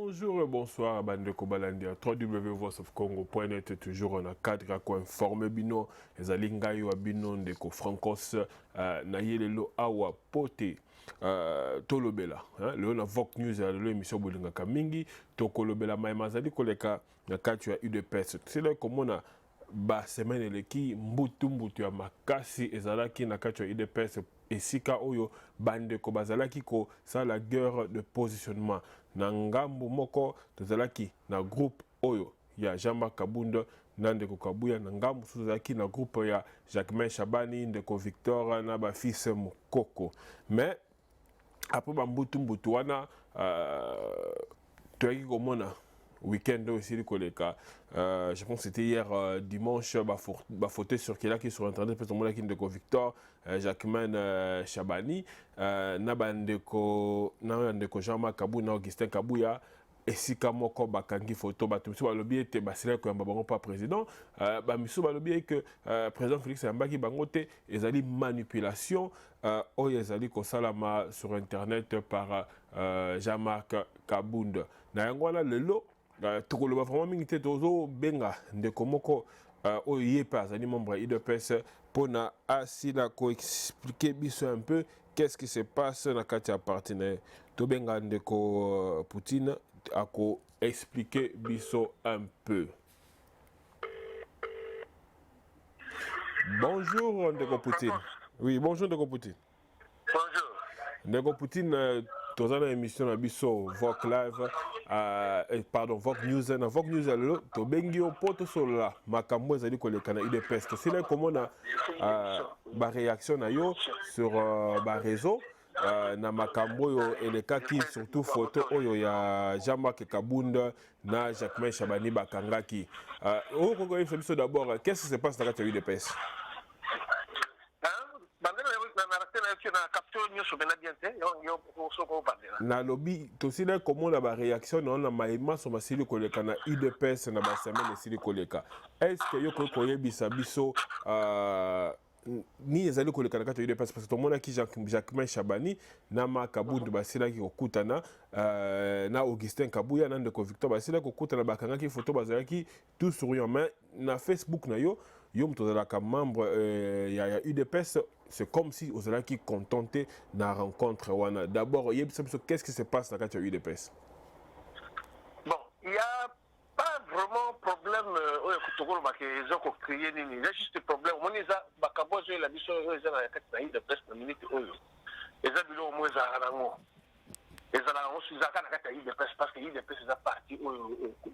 Bonjour et bonsoir à Bandeko Balandia, www.voiceofcongo.net, toujours en cadre à quoi informer bino, les alingayo à bino ndeko francos, nayelelo awa pote, tolobela, le na Vox News à l'émission Bolinga Kamingi, tokolobela maimazali koleka, na katu ya UDPS, c'est là comme on a ba semaine eleki mbutu ya makasi ezalaki na katu ya UDPS esika oyo bandeko bazalaki ko ça la guerre de positionnement na ngambu moko tozalaki na groupe oyo ya Jean-Marc Kabunda na ndeko Kabuya na ngambu tozalaki na groupe ya Jacquemain Shabani ndeko Victor na ba fils Mukoko mais après ba mbutu wana toyaki komona week-end aussi je pense que c'était hier dimanche faute sur qui là qui sur internet peut monde qui ndeko Victor Jacquemain Shabani ndeko Jean-Marc Kabuna Augustin Kabuya esika moko bakangi photo batumisi balobi ete basila ko yamba bango pas président bamisu balobi que président Félix Yambaki bango te ezali manipulation oyo ezali ko salama sur internet par Jean-Marc Kabunda na yango wana lelo tokoloba vraiment mingi te tozo benga ndeko moko oyo yepa azali membre IDPS pona asila ko expliquer biso un peu qu'est-ce qui se passe na kati ya partenaire to benga ndeko Poutine ako expliquer biso un peu. Bonjour ndeko Poutine. Oui, bonjour ndeko Poutine. Bonjour. Ndeko Poutine tozana émission na biso Vox Live pardon Vox News na Vox News lelo to bengi o poto solola makambo ezali koleka na UDPS to sila komona ba réaction na yo sur ba réseau na makambo yo elekaki surtout photo oyo ya Jean-Marc Kabunda na Jacquemain Shabani bakangaki okoko biso d'abord qu'est-ce qui se passe dans la UDPS? Na lobby tosila komona ba réaction na maïma so masili koleka na UDPS na ba semaine esili koleka est-ce que yoko koyebisa biso ni ezali koleka na kati ya UDPS parce que tomona ki Jacquemain Shabani na Makabundu basila ki kokutana na Augustin Kabuya na ndeko Victor basila kokutana bakangaki photo bazalaki tout souriant mais na Facebook na yo mtozalaka membre ya UDPS c'est comme si vous allez contenté na rencontre wana. D'abord, qu'est-ce qui se passe dans la UDPS? Bon, il n'y a pas vraiment problème il y a juste problème. On est à Bakabozo la mission la UDPS na minute oyo. Eza bilo mo za rango. Eza la on suza ka na UDPS parce que UDPS est parti ils ont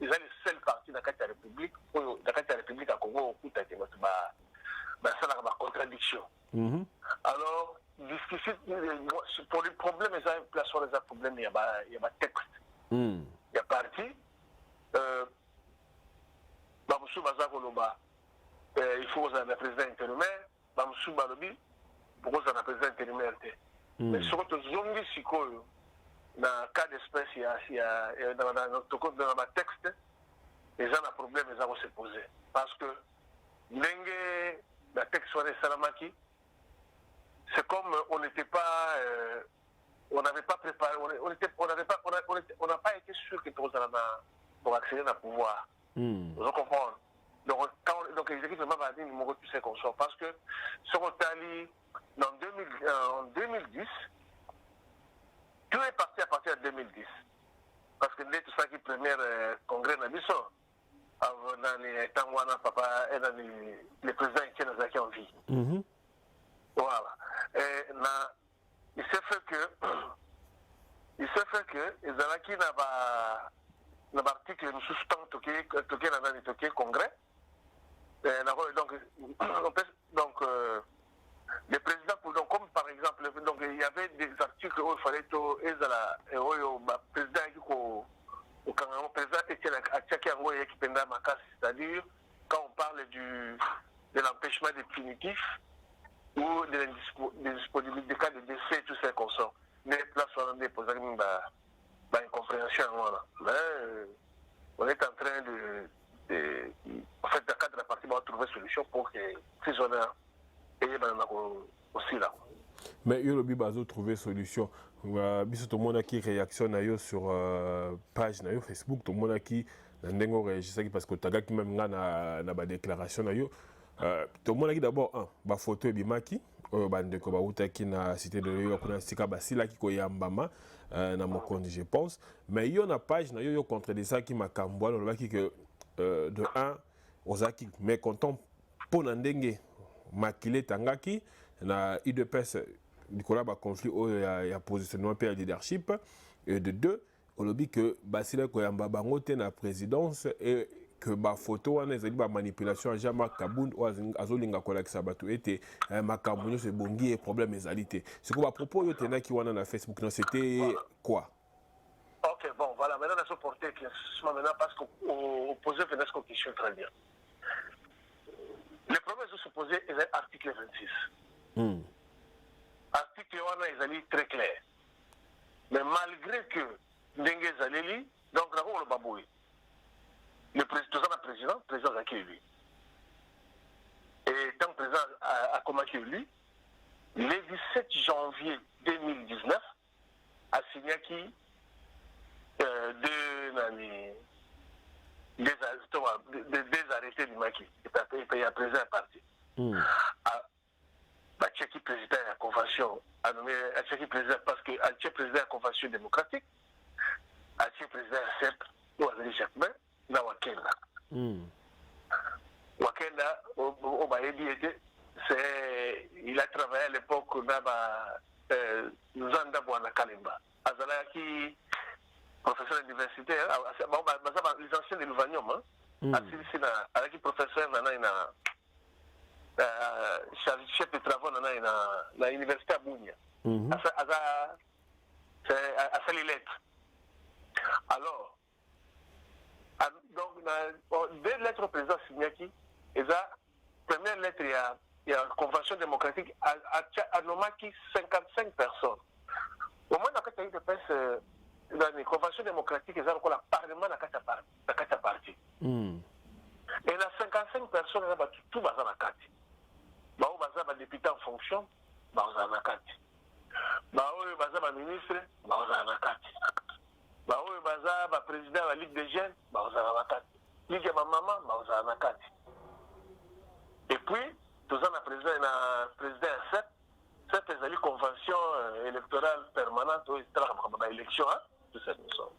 le seul parti dans la République oyo dans la République à Congo okuta te ba ça la contradiction. Alors, discuter pour les problèmes, il y a un problème, il y a un texte. Il y a parti. Il faut un président intérimaire. Pour un président intérimaire. Mais surtout, zombi sikoyo, dans le cas d'espèce, il y a dans le texte, les gens ont un problème, ils vont se poser. Parce que, le texte soit Salamaki, c'est comme on n'était pas, on n'avait pas préparé, on n'a pas été sûr que pour accéder au pouvoir. Vous comprenez? Donc les équipes m'ont dit numéro tout c'est comme ça parce que sur Otali en 2010, tout est parti à partir de 2010 parce que dès tout ça qui premier congrès Nabiso avant les Tangwana papa et dans les présidents qui nous ont en vie. Voilà. Il s'est fait que les Alaki n'a pas article nous suspend toqué dans congrès. Donc les présidents donc comme par exemple donc il y avait des articles où il fallait président au président Etienne Atiaki Angoye qui pendant ma casse, c'est-à-dire quand on parle de l'empêchement définitif ou des disponibilités, des cas de décès, tout ça comme ça. Mais là, on a posé une incompréhension. Mais on est en train en fait, dans le cadre de la partie, on va trouver une solution pour que ces zones aient aussi là. Mais il y a trouvé solution. biso tomonaki réaction na yo sur page na yo Facebook tomonaki na ndenge oréagisaki parce que otagaki même nga na badéclaration na yo tomonaki d'abord bafoto ebimaki oyo bandeko bautaki na cité de yo kuna sika basilaki koyambama na mokonzi je pense mais yo na page na yo yo contredisaki makambo wana olobaki que de un ozalaki mécontent mpo na ndenge makili etangaki na UDPS Nicolas ba conflit ya positionnement pe ya leadership et de deux olobi que basila koyamba bango te na présidence et que ba photo wana ezali ba manipulation ya Jean-Marc Kabound o azolinga kolakisa bato ete makambo nyonso ebongi et problème ezali te c'est que ba propos yo tenaki wana na Facebook non c'était quoi? Ok, bon, voilà, maintenant on a supporté maintenant parce qu'on posait une question très bien. Les problèmes se posaient est l'article 26. Article 1 est très clair. Mais malgré que Dengue Zaleli, donc d'abord le Baboui, le président a élu. Et tant que le président a commencé élu, le 17 janvier 2019, a signé qui des arrêtés du maquis. Il y a président à partir. Tchéki président de la convention a nommé Tchéki président parce que Tchéki président de la convention démocratique, Tchéki président de CEP, ou Azali Jacquemin, na Wakenda. Wakenda, au Baébi, il a travaillé à l'époque dans Nzanda Bouana Kalimba. Azala qui professeur d'université, les anciens de l'Uvanium, avec qui professeur chef de travaux dans l'université à Bounia. À les lettres. Alors, donc, deux lettres au président Signaki, et la première lettre, il y a une convention démocratique à Nomaki 55 personnes. Au moins, dans le cas de dans les conventions démocratiques, il y a encore le Parlement dans la partie. Et dans 55 personnes, il y a tout dans la carte. Bao baza ba député en fonction baza na kati bao baza ba ministre baza na kati bao baza ba président de la Ligue des jeunes baza na kati ligue ya maman baza na kati et puis tous en président cette ezali convention électorale permanente au tra élection tout ça nous sommes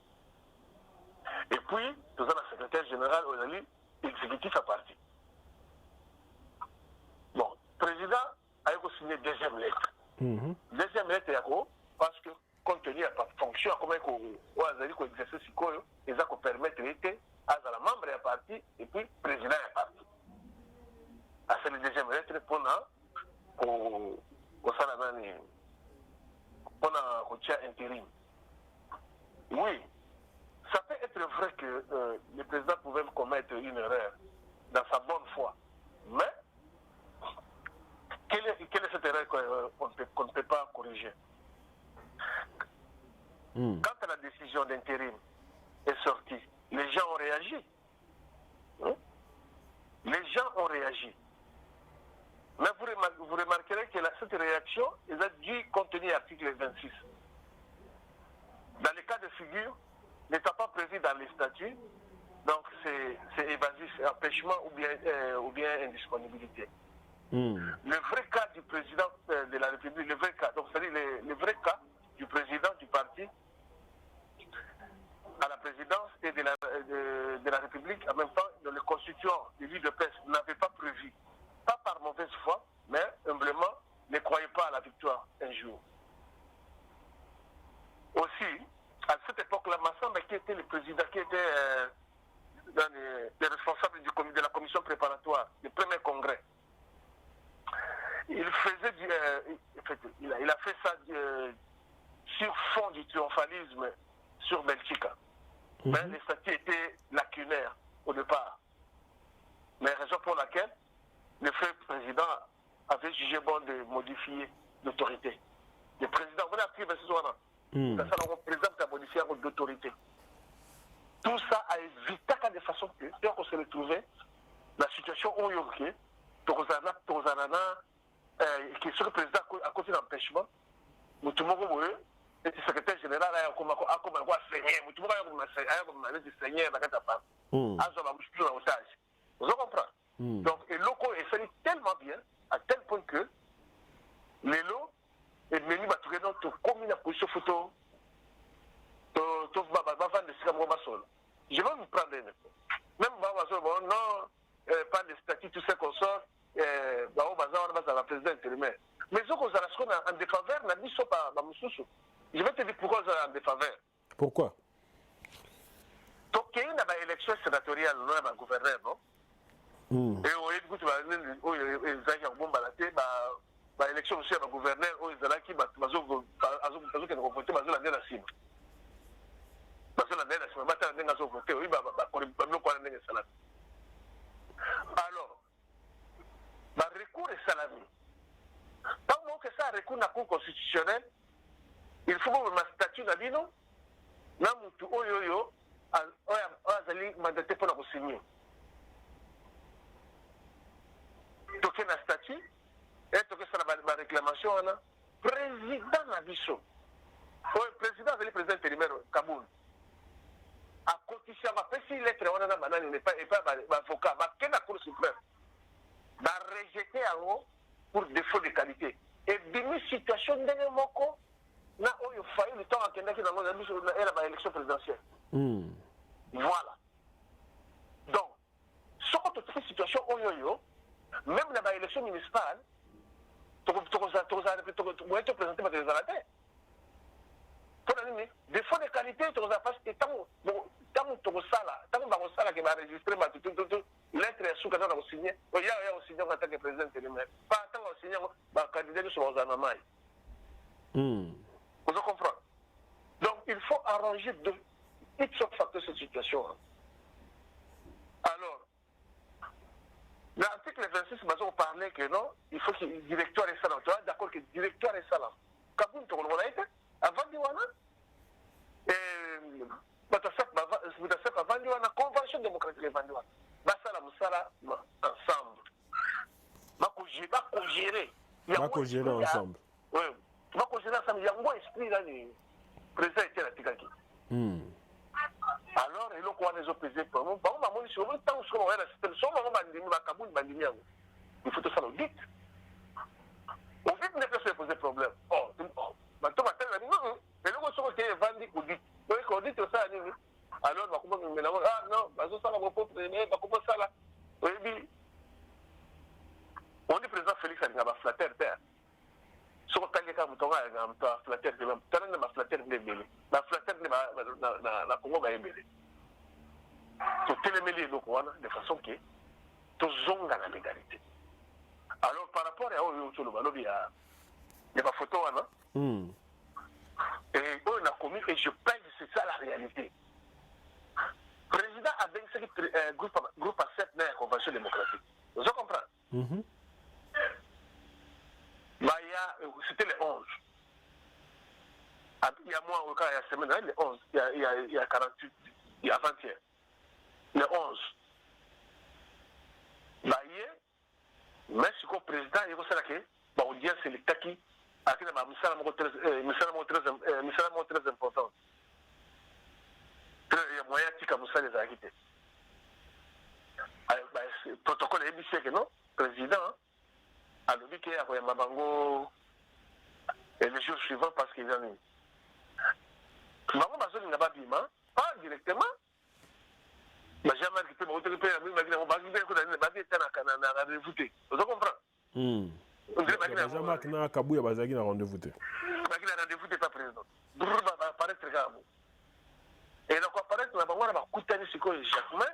et puis tous en secrétaire général ezali exécutif à parti. Bon, le président a signé deuxième lettre. Deuxième lettre, parce que compte tenu de la fonction, comment on a exercer ce qu'on ils ont permettre d'être à la membre de la parti et puis président de la parti. C'est la deuxième lettre pour intérim. Oui, ça peut être vrai que le président pouvait commettre une erreur dans sa bonne foi, mais quelle est cette erreur qu'on ne peut pas corriger? Quand la décision d'intérim est sortie, les gens ont réagi. Les gens ont réagi. Mais vous remarquerez que cette réaction est due contenir l'article 26. Dans les cas de figure, n'étant pas prévu dans les statuts, donc c'est évasif, empêchement ou bien indisponibilité. Le vrai cas du président de la République, le vrai cas, donc c'est-à-dire le vrai cas du président du parti à la présidence et de la République, en même temps, le constituant de l'UDPS n'avait pas prévu, pas par mauvaise foi, mais humblement, ne croyait pas à la victoire un jour. Aussi, à cette époque-là, Massamba, qui était le président, qui était les responsables de la commission préparatoire du premier congrès, il a fait ça sur fond du triomphalisme sur Belgica. Mais les statuts étaient lacunaires au départ. Mais raison pour laquelle le frère président avait jugé bon de modifier l'autorité. Le président, vous avez appris ce soir, le président a modifié l'autorité. Tout ça a évité de façon que, dès qu'on se retrouvait, la situation où il y a qui est sur le président à cause de l'empêchement, nous tout le monde et le secrétaire général a commencé à saigner. Tu vois, il saigner dans la part. En otage. Vous comprenez? Donc, et locaux est fait tellement bien, à tel point que les lots, et même dans tout comme une position photo, je vais me prendre même non, pas de statut, tout ça qu'on sort, la présidente intérimaire. Mais ce qu'on a en défaveur, je vais te dire pourquoi on a en défaveur. Pourquoi? Donc, il y a une élection sénatoriale, non, un gouverneur, non? Et on a dit que l'élection aussi un gouverneur, ils ont qui alors, le recours est salami. Tant que ça recours à la Cour constitutionnelle, il faut que ma statut d'abino, Namutu Oyoyo, Azali mandaté pour la signer. Donc, il y a un statut, et donc, ça va la réclamation, président Nabiso. Le président, c'est le président intérimaire Kaboul. À côté de ça, si lettre on a banane n'est pas avocat, mais la Cour suprême va rejeter en haut pour défaut de qualité. Et d'une situation de moko, na il failli le temps à quelqu'un qui n'a l'élection présidentielle. Voilà. Donc, ce qu'on trouve une situation même dans l'élection municipale, tu vas te présenter par des arrêtés. Défaut de qualité, tu vas parce que tant que va enregistrer lettre et sous-cadre au signé, il y a aussi en tant que président intérimaire. Pas tant au signé, candidat sur les anamailles. Vous comprenez? Donc, il faut arranger de toutes sortes de facteurs cette situation. Alors, l'article 26, on parlait que non, il faut que le directoire est salam. Tu vois, d'accord que le directoire est salam. Kaboun, tu vois, été avant Diwana. Et avant Diwana, convention démocratique avant Diwana. Basala Moussala ensemble. Va gérer ensemble. Oui. Va gérer ensemble. Il y a un bon esprit là, le président était là, Tikaki. Alors, il y a des autres présidents. Il faut tout ça l'audit. Audit n'est pas se poser problème. Maintenant, il est vendu audit. Donc, audit, ça, alors, non, ça là. On dit président Félix a flatté terre. Ce qu'on a dit, c'est flatté de même. Tu as flatté de même. La flatté de la Congo va émêler. Tu télémêler de façon que tu zonges la légalité. Alors, par rapport à eux, il y a des photos, et on a commis, et je pense que c'est ça la réalité. Le président a bien fait groupe à 7 dans la convention démocratique. Vous comprenez? C'était le 11. Il y a moi, il y a semaine, le 11. Il y a 48, il y a 21. Le 11. Merci au président, il faut savoir que l'audience c'est le taki. Il y a très important. Il y a moyen de faire les arrêter. Le protocole est que non, président, a dit qu'il y a Mabango et les jours suivants parce qu'il y en a eu. Maman Bazo n'a pas dit, pas directement. Mais j'ai mal quitté mon hôtel, mais je vais vous comprendre? Jean-Marc na Kabouya bazaki na rendez-vous te. Bazaki na rendez-vous te pas président. Brrr va apparaître gamo. Et donc apparaître na bango na bakutani siko Jacquemin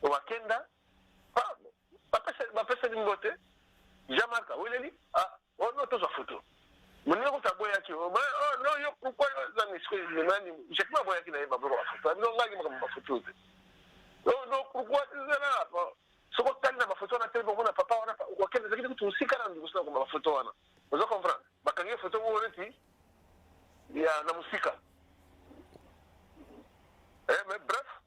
au Wakenda. Pas passer d'une beauté. Jean-Marc Wileli on a tous en photo. Mon numéro taboya qui non yo pourquoi dans les nani Jacquemin boya qui na ba bro photo. Non ngaki ma photo. Non pourquoi là ce qu'on t'a dit dans ma photo, on a tellement de papa, on a pas. Ou quel est-ce que tu sais quand on dit ça comme ma photo, Anna? Vous comprenez? Ma quand il y a photo où on est, il y a la musique. Mais bref,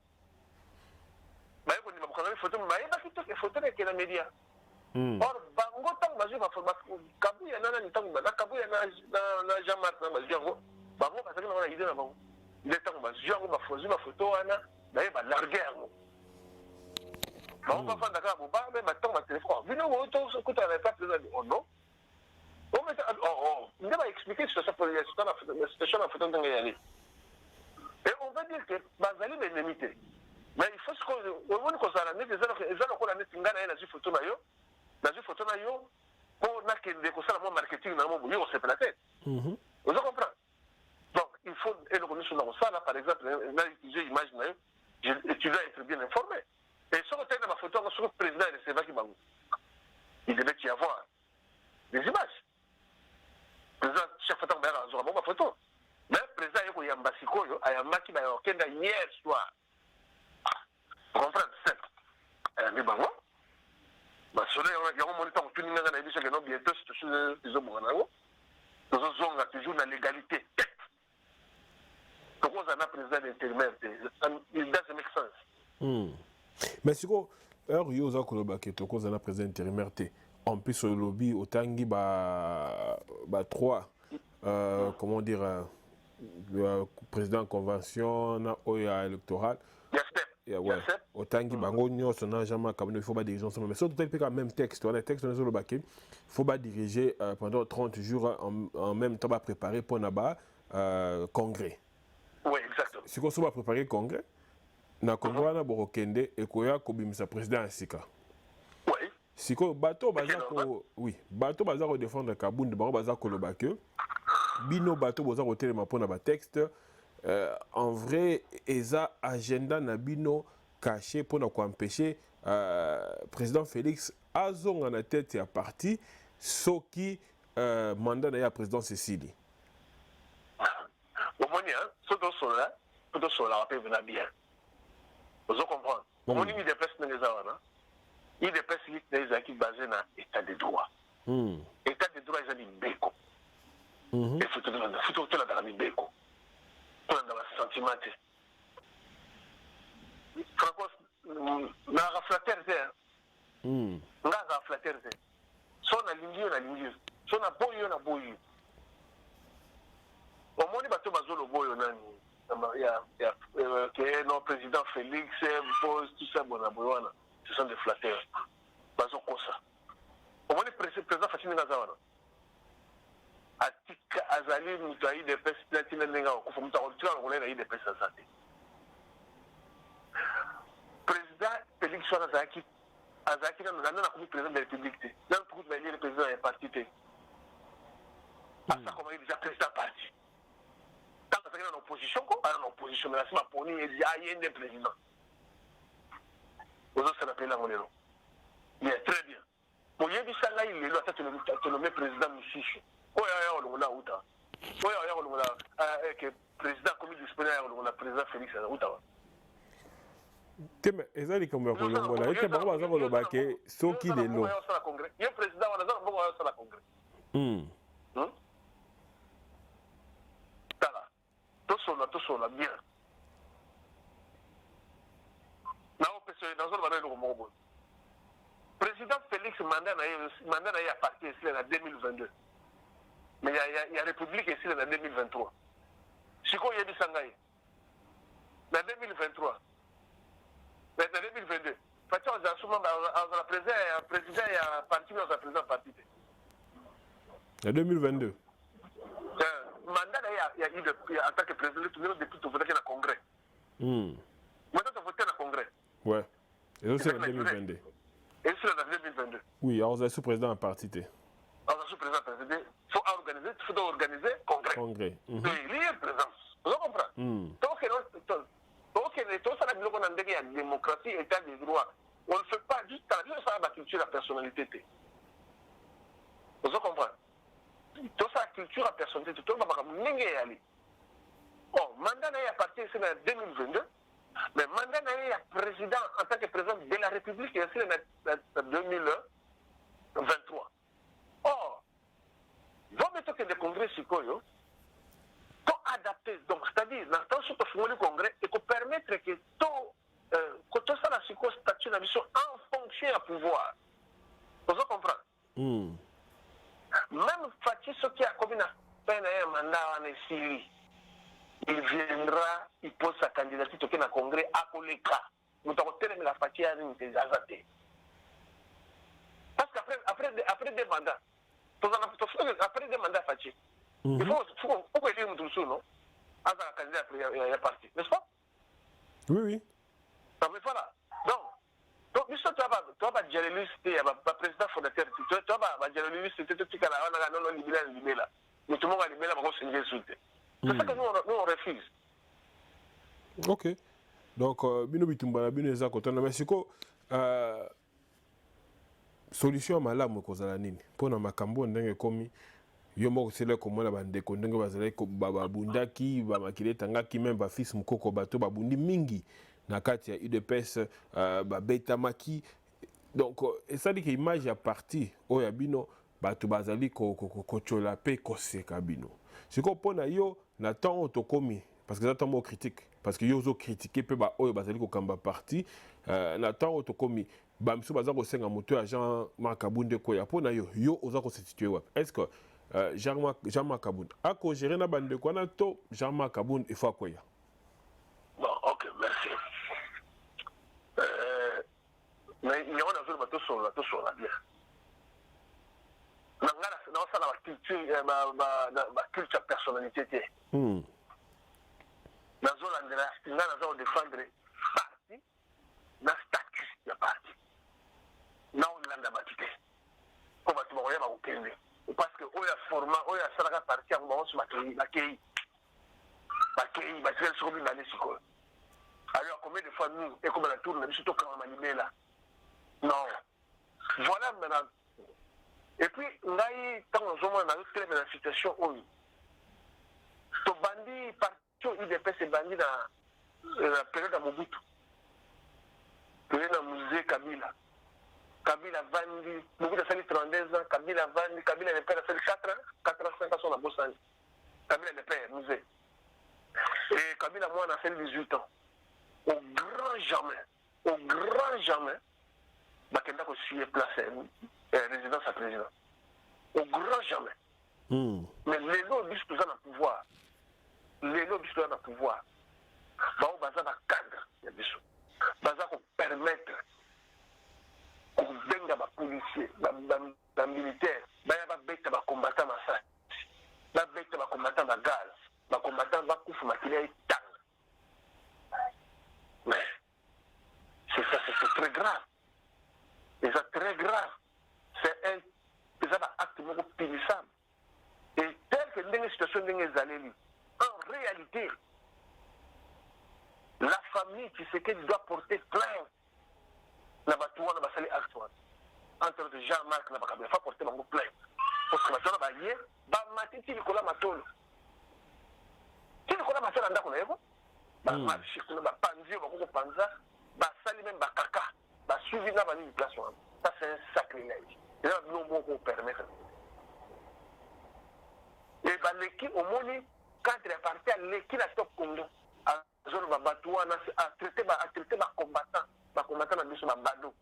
mais quand on a une photo, mais il y a une photo qui est dans les médias. Or, bango tant que je vais faire, Kabouya n'a ni tant que Kabouya n'a Jean-Marc n'a pas Django. bango bazaki na idée na bango il est temps bazwi yango bafozi bafoto wana naye balarge yango bango bafanda kaka boba me batango batelefone bino bokutana na etat président oh non nde baexplike situation na foto ndenge eyali et on va dire que bazali baennemi te mais il faut omoni kozala neti eza lokola neti ngai na ye nazwi foto na yo mpo nakende kosala mwa marketing na mo boye kosepela te ozo comprendre donc il faut eloko nyonso na kosala par exemple na utiliser image na yo tu dois être bien informé et soki otali na bafoto yango soki président erecevaki bango il devait y avoir des images président chaque fois ntango bayaka azoka bango bafoto mais président aye koyamba sikoyo ayambaki bayokenda hier soir comprendre simple ayambi bango basolo yango moni ntango tuni nganga na yebi soki no bientôt situation ezobonga nango tozozonga toujours na légalité tokozala na président d'intérimaire te il doesn't make sense mais siko heure yo oza koloba ke tokozala na président intérimaire te en plus au lobby otangi ba 3 comment dire président convention na oya électoral ouais otangi bango nyonso na jamais comme il faut pas diriger ensemble mais surtout tel que même texte on a texte dans le baquet faut pas diriger pendant 30 jours en même temps pas préparer pour naba congrès oui exactement si qu'on soit préparer congrès na congo na borokende ekoya kobimisa président asika oui siko bato baza ko oui bato baza ko défendre kabunde bango baza ko lobake bino bato boza ko telema pona ba texte en vrai eza agenda na bino caché pour ne pas empêcher président Félix azonga na tête ya parti soki mandat na ya président Cécile au moins hein soto sola va venir bien vous comprendre on dit des personnes les awana il des personnes qui basé na état de droit état de droit ils ont beko et faut tout la dans beko pour dans le sentiment Franco na raflaterte na raflaterte so na lingi so na boyo au moins bato bazolo boyo nani que non président Félix tout ça bon aboyana ce sont des flatteurs bazo kosa au moins président Fatima Nazawana atika azali mutayi de pes platina nenga ko fumuta ko tira ko na ide pesa sate président Félix Azaki na comme président de la République dans le groupe le président est parti te ça comme il déjà président parti tant que c'est en opposition quoi en opposition mais là c'est ma poni et il y a un président vous ça l'appelle la monnaie bien très bien pour y dire ça là il est là tu le mets président Moussishu oya olongola uta oya olongola que président comme disponible olongola président Félix uta teme ezali comme ya kolongola ete bango baza koloba ke soki lelo ye président wana za bongo ya sala congrès tala tosola bien na opese dans zone bana ko moko président Félix mandat na ya parti ici en 2022 mais il y a république ici en 2023 siko yebi sangai na 2023 mais en 2022 Fatih Azasuma a président et parti dans un président parti. En 2022. Mandat il y a eu en tant que président depuis tout voter dans le congrès. Maintenant tu voter dans le congrès. Ouais. Et c'est en 2022. Et c'est en 2022. Oui, alors vous êtes sous-président en parti. Alors sous-président il faut organiser congrès. Congrès. Il y a présence. Vous comprenez? Donc ça la biloko na ndenge ya démocratie état de droit on ne fait pas juste ça la culture la personnalité vous comprenez tout ça culture la personnalité tout va pas ndenge yali oh mandat na ya parti c'est en 2022 mais mandat na ya président en tant que président de la République c'est en 2023 oh vous mettez que le congrès sikoyo adapté donc c'est-à-dire dans le sens où le congrès et qu'on permettre que tout ça la statut de mission en fonction à pouvoir vous comprenez même Fatih ce qui a commis un mandat en Syrie il viendra, il pose sa candidature au congrès à Koleka. Nous avons tellement la fatigue à nous des. Parce qu'après des mandats, après des mandats fatigués, il faut que nous tous, non? À la candidat, il y a parti, n'est-ce pas? Oui, oui. Non, mais voilà. Donc, tu vas journaliste, tu vas président fondateur, tu vas journaliste, tu vas libérer là. Mais tout le monde a libéré, on va se c'est ça que nous on refuse. Ok. Donc, bino bitumbala bino eza kotana mais siko solution malamu kozala nini pona makambo ndenge komi yo moko sele komona bandeko ndenge bazala ko babundaki bamakile tangaki même ba fils mukoko bato babundi mingi na kati ya UDPS babeta maki donc ça dit que image ya parti oya bino bato bazali kochola pe koseka bino siko pona yo na temps otokomi parce que ça mot critique parce que yo zo critiquer pe ba oyo bazali ko kamba parti na temps otokomi ba msu baza ko senga moto ya Jean-Marc Kabunde ko ya pona yo oza ko se situer wapi est-ce que Jean-Marc Kabunde a ko gérer na bande ko na to Jean-Marc Kabunde il faut quoi ya bon ok merci mais il y a un autre bateau sur la bien na ça la culture ma culture personnalité na zolandela ngana za défendre parti na statut ya parti na olanda batite ko batu bakoya ba ukende parce que oya format oya salaka parti yango ba so bakei basel so bi bani siko alors combien de fois nous et comme la tour na biso to kama manimela non voilà maintenant et puis ngai tant on zoma na très bien la situation oyo to bandi parti UDPS est banni dans la période de Mobutu. Période de musée Kabila. Kabila Vandi, Mobutu a fait 32 ans, Kabila Vandi, Kabila le père a fait 4 ans, 5 ans sur la bosse. Kabila le père, musée. Et Kabila, moi, on a fait 18 ans. Au grand jamais, Bakenda ko suye place résidence à président. Au grand jamais. Mais les lots disent tout ça dans le pouvoir. Les lobbies sont dans le pouvoir. Bao baza ba cadre ya biso. Baza ko permettre ko benga ba policier, ba militaire, ba ya ba beta ba combattant massa. Ba beta ba combattant ba gaz, ba combattant ba kufu makile tang. Mais c'est ça, c'est très grave. Et c'est très grave. C'est un acte moko punissable. Et tel que dans une situation ndenge zaleli en réalité, la famille qui sait qu'elle doit porter plainte n'a pas tout le acte entre Jean-Marc n'a pas porter mon plainte parce que maintenant ba yé ba matiti Nicolas Matolo Nicolas Matolo anda ko yego ba marché ko ba panzi ba ko panza ba sali même ba kaka ba suivi na ba ni place ça c'est un sacrilège et là nous on permettre et ba l'équipe au moni quand il est parti à l'équipe à Top Congo, à zone Babatouana, à traiter ma combattant dans le bado.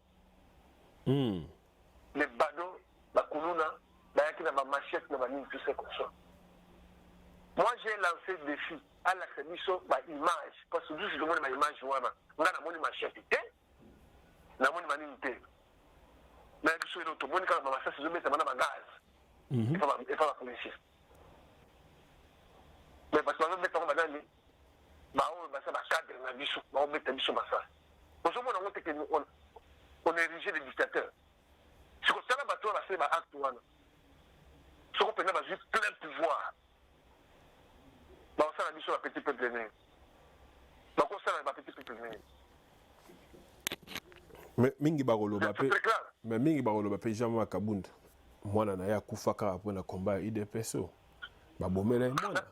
Les bado, la Koulouna, la machette, la machine, tout ça comme ça. Moi, j'ai lancé le défi à la commission image, parce que je demande ma image, je demande ma machette, je demande ma unité. Mais je suis l'autre, je demande ma machette, je demande ma gaz. Et pas la police. Mais parce que nous mettons madame cadre na biso on met biso massa on est érigé des dictateurs si on s'en va toi c'est acte one si on peut pas juste plein pouvoir on s'en biso la petit peuple né donc on s'en va petit peuple né mais mingi barolo bape mais mingi barolo bape Jean-Marc Kabunde mwana na ya kufa kaka pona combat IDPSO babomela mwana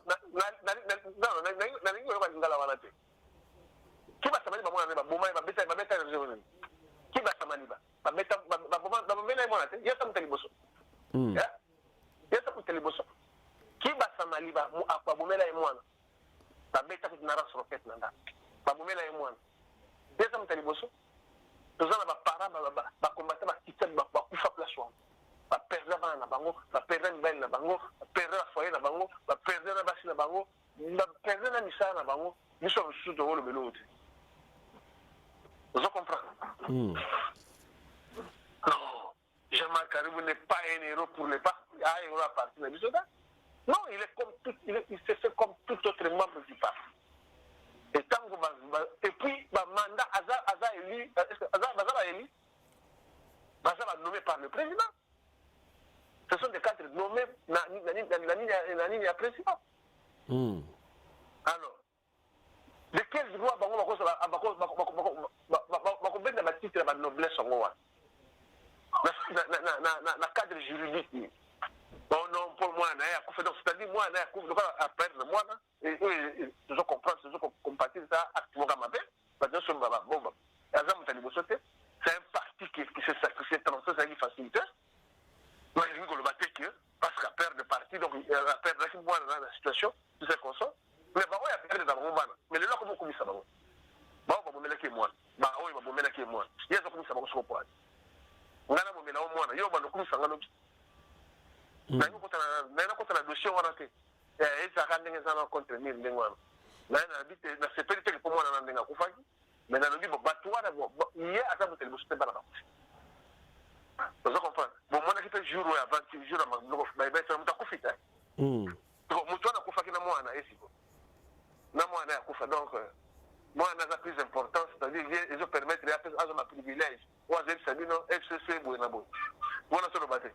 qui va s'amener ba mwana ba boma ba beta qui va s'amener ba beta ba boma ba mena mwana te ya samteli boso ya samteli boso qui va s'amener ba mu apa bomela mwana ba beta ko na raso roket nanda ba bomela mwana ya samteli boso tozana ba para ba combattre ba kitchen ba kufa place wana ba perdre ba na bango ba perdre belle na bango ba perdre foyer na bango ba perdre na basi na bango président na misala na bango miso mosusu tolobela oyo te ozo comprendre. Non, Jean-Marc Caribou n'est pas un héros pour ne pas un héros à partir de Bisoda. Non, il est comme tout, il se fait comme tout autre membre du parti. Et tant que et puis mandat Aza élu, Aza élu, Aza va nommé par le président. Ce sont des cadres nommés dans la ligne à président. Alors, de quel droit va titre de noblesse en moi? Na cadre juridique. Bon, non, pour moi, c'est-à-dire, moi, à perdre moi, et je comprends, je compatis ça, activement comme appel, c'est un parti qui s'est sacrifié dans ce qui facilité. Moi, je dis que le matin, parce qu'à perdre de parti, donc, à perdre moi dans la situation, tout ça qu'on sort, mais bah, oui, à perdre dans le moment, mais le là, comment on ça, bah, on va me mettre moi, bah, oui, on va me mettre moi, il y a comme ça, on se comprend. On a mon mélange, moi, il y a un coup, ça va nous. Mais nous, quand on a dossier, on a fait. Et ça a rendu les gens contre nous, les gens. Là, on a dit que c'est peut-être pour moi, on a dit que mais dans le dit, bah, toi, il y a à ça, vous êtes pas là. Vous comprenez? Bon, moi, je jour avant, jour avant, mais c'est un peu conflit. Donc, moi, je suis moi, donc, moi, on a plus d'importance, c'est-à-dire, ils ont permis de ma privilège. Moi, j'ai dit, non, FCC, Bouenabo. Voilà ce que je vais.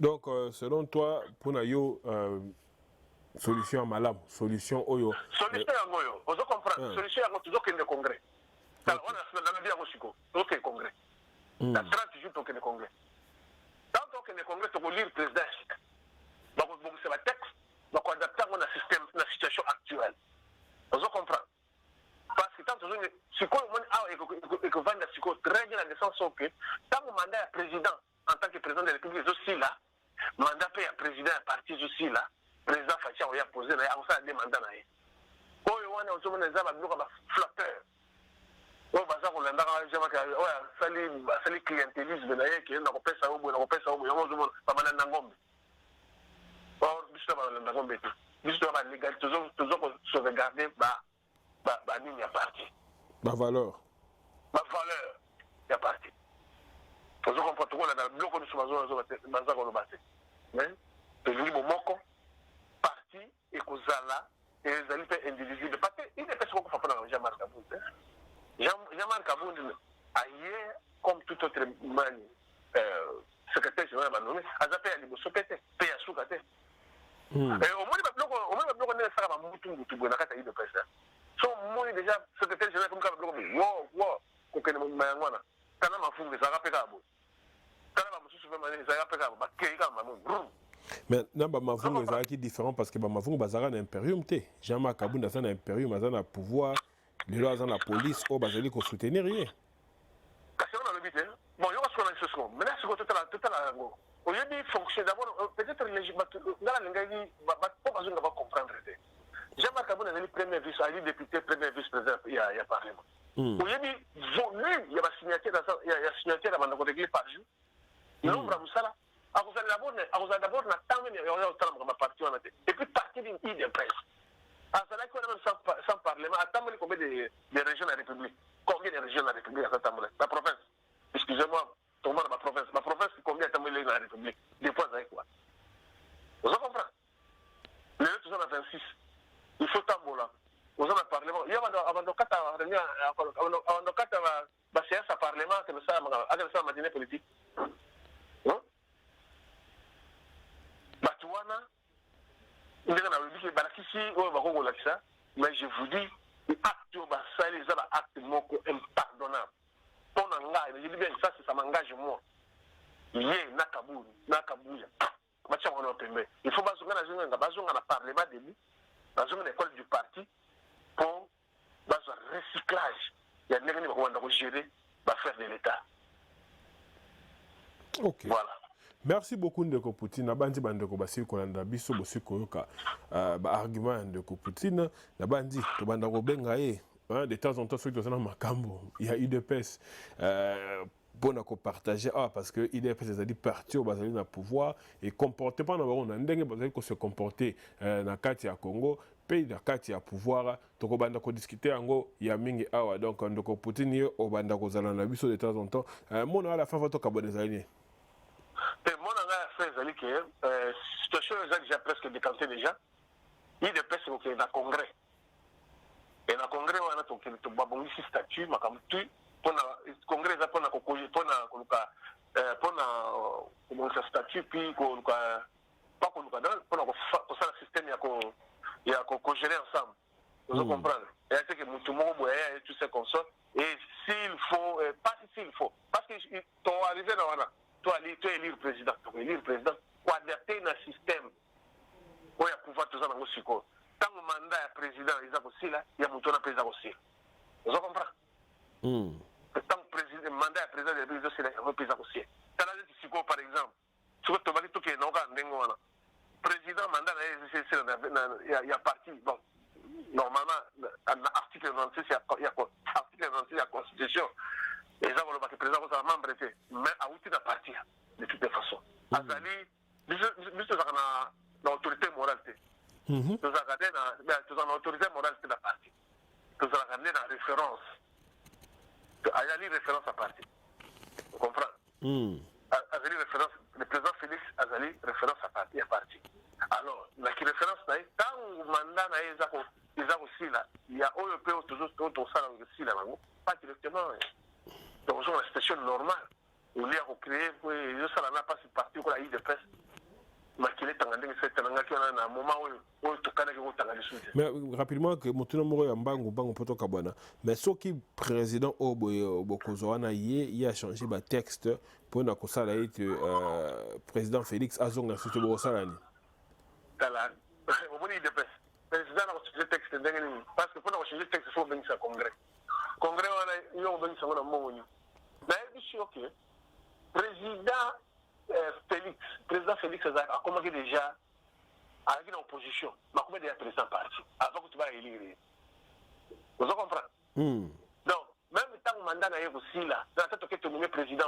Donc, selon toi, pour Nayo, solution à Malam, solution Oyo. Solution à Oyo, vous comprenez? Solution à toujours qu'il y ait le congrès. Alors, on a dans le bien aussi, donc le congrès. La 30 jours, donc le congrès. Tant que le congrès, tu peux lire le président. Donc, c'est la texte, donc on adapte à la situation actuelle. Vous comprenez? Parce que tant que si on va très bien dans le sens que tant que mandat est président, en tant que président de la République aussi là, mandat paye à président à parti aussi là, président Fatia a posé là, on a des mandats là. Oh, on a aussi un flatteur. Oh, bah ça, on a un clientélisme là, qui est dans le pays, ça, on a pas mal d'angombe. Or, juste avant l'angombe, juste avant légal, toujours sauvegarder, il y a parti. Ma valeur. Ma valeur, il y a parti. Vous comprenez, on a dans le bloc de ce mais le moko parti et Kozala et les alliés indivisibles. Parce qu'il n'est pas ce qu'on fait pour Jean-Marc Aboud. Jean-Marc Aboud, ailleurs, comme tout autre secrétaire général, a zappé à l'Ibosopété, paye à Soukate. Et au moins, on est ça, Moutou, Bonakata, il de presse. Son moi déjà secrétaire général comme Kablo, wow, Kokene Mangwana, Kanama Fou, les Arabes Kabou. Mais Mavung est différent parce que Mavung Bazara un impérium. Jean-Marc Aboud a un impérium, il a un pouvoir, il a la police, il a un soutenir rien. Bon, il y a ce qu'on a mais là, c'est tout à la au lieu de fonctionner d'abord, peut-être dans la langue, on va comprendre. Jean-Marc Aboud a le premier vice, il est député, premier vice-président, il y a parlement. Au lieu de voler, il y a signature avant de régler par jour. L'ombre à Moussala, à vous d'abord, on a tant de parti en et puis partir d'une idée de presse. À cela qu'on a même sans parlement, à tant combien de régions de la République? Combien de régions de la République à la province? Excusez-moi, comment ma province, combien de la République? Des points avec quoi? Vous comprenez? Les autres sont à 26. Il faut tambola. Vous en avez parlement. Il y a avant de séance à parlement, que ça a matinée politique. Batouana, mais je vous dis, les actes impardonnables. Je dis bien ça m'engage moi. Il faut pas un parlement début, dans une école du parti, pour un recyclage. Il y a des gens qui vont gérer l'affaire de l'État. Ok. Voilà. Merci beaucoup Ndeko Poutine. Nabandi bandeko basi kolanda biso bosi koyoka argument Ndeko Poutine. Nabandi to banda ko benga de temps en temps ceux qui sont dans makambo. Il y a UDPS pour partager parce que IDPS c'est-à-dire parti au bazali na pouvoir et comporter pas na on ndenge bazali ko se comporter na kati ya Congo pays na kati ya pouvoir to ko banda ko discuter yango ya mingi awa donc ndoko Poutine yo o banda ko zala na biso de temps en temps mon à la fin votre kabone zali et mon à la fin zali que situation que j'ai presque décanté déjà IDPS au congrès et na congrès on a to babongisi statut makamtu pona congrès za pona koluka pona statut puis koluka pas koluka pona ko ça système ya ko gérer ensemble vous comprenez et c'est que mutu moko boya et tout ce qu'on sort et s'il faut pas s'il faut parce que to arriver na wana to élire président pour adapter un système pour pouvoir tout ça dans le siko tant que mandat ya président ils a aussi là il y a mutu na président aussi vous comprenez tant que mandat ya président de président c'est le président aussi tant là siko par exemple sur to bali to ke no ga ndengo wana président mandat il y a parti bon normalement article 96 il y a article 96 il y a constitution et ça va le président ça membre était mais à outil de parti de toutes les façons azali juste ça na autorité morale nous a gardé na autorité morale de la parti nous a gardé na référence azali référence à parti vous comprenez azali référence le président Félix azali référence à parti alors la référence là tant mandat na ils aussi là il y a OEP toujours tout ça aussi là pas directement donc on la situation normale on lui a recréé je ça n'a pas ce parti qu'on a eu de presse makile tangandeng c'est un moment où tout kana ko tangana suite mais rapidement que motuna moko ya bango poto kabana mais ce qui président Bokozo na il a changé ba texte pour na ko sala président Félix azonga surtout bo sala ni tala au moni de presse président a changé texte ndenge parce que pour na changer texte il faut venir au congrès wana yo venir ça na moni mais je suis OK président Félix a commencé déjà avec une opposition, mais comment déjà président parti avant que tu vas élire. Vous comprenez? Donc, même tant que mandat n'a aussi là, dans cette occasion, tu nommes président,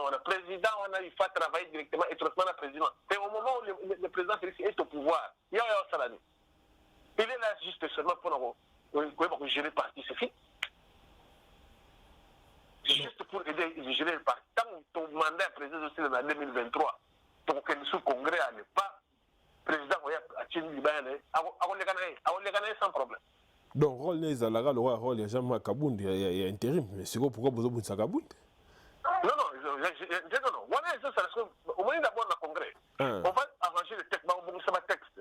il faut travailler directement étroitement avec le président. Et au moment où le président Félix est au pouvoir, il y a un salarié. Il est là juste seulement pour gérer le parti, c'est fini. Juste pour aider à gérer le parti. Tant que ton mandat est président aussi en 2023, donc que le congrès n'est pas président a tenu Libane, on les gagne sans problème. Donc rôle les alaga le rôle les gens Kabound il y a intérim mais c'est pourquoi vous avez ça Kabound? Non on est ça au moins d'abord le congrès. On va arranger le texte bon ça va texte.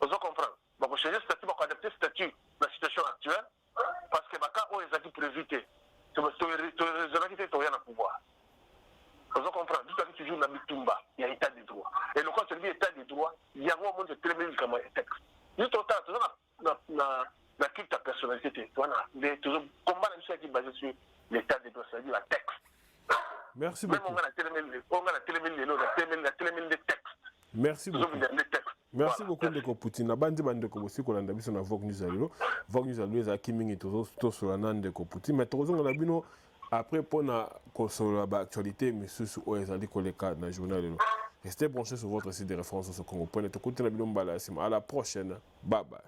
Vous comprenez? On va changer le statut pour adapter le statut dans la situation actuelle parce que baka on les a dit pour éviter tu vas te pouvoir. Vous comprenez? Tout à fait toujours dans Bitumba, il y a état de droit. Et le quand tu dis état de droit, il y a un moment de très bien comme un texte. Juste autant, la culte à personnalité, tu vois, toujours combat la qui est basé sur l'état de droit, c'est-à-dire la texte. Merci beaucoup. Même on a la télémine des textes. Merci beaucoup. Merci beaucoup de Poutine. Na bandi bande ko bosi ko landa biso na Vogue News allo. Vogue News allo za kimingi to so la nande ko Poutine. Mais tozo na bino après pour la actualité mais sous ezali koleka na journal lelo. Restez branchés sur votre site de référence au Congo. À la prochaine. Bye bye.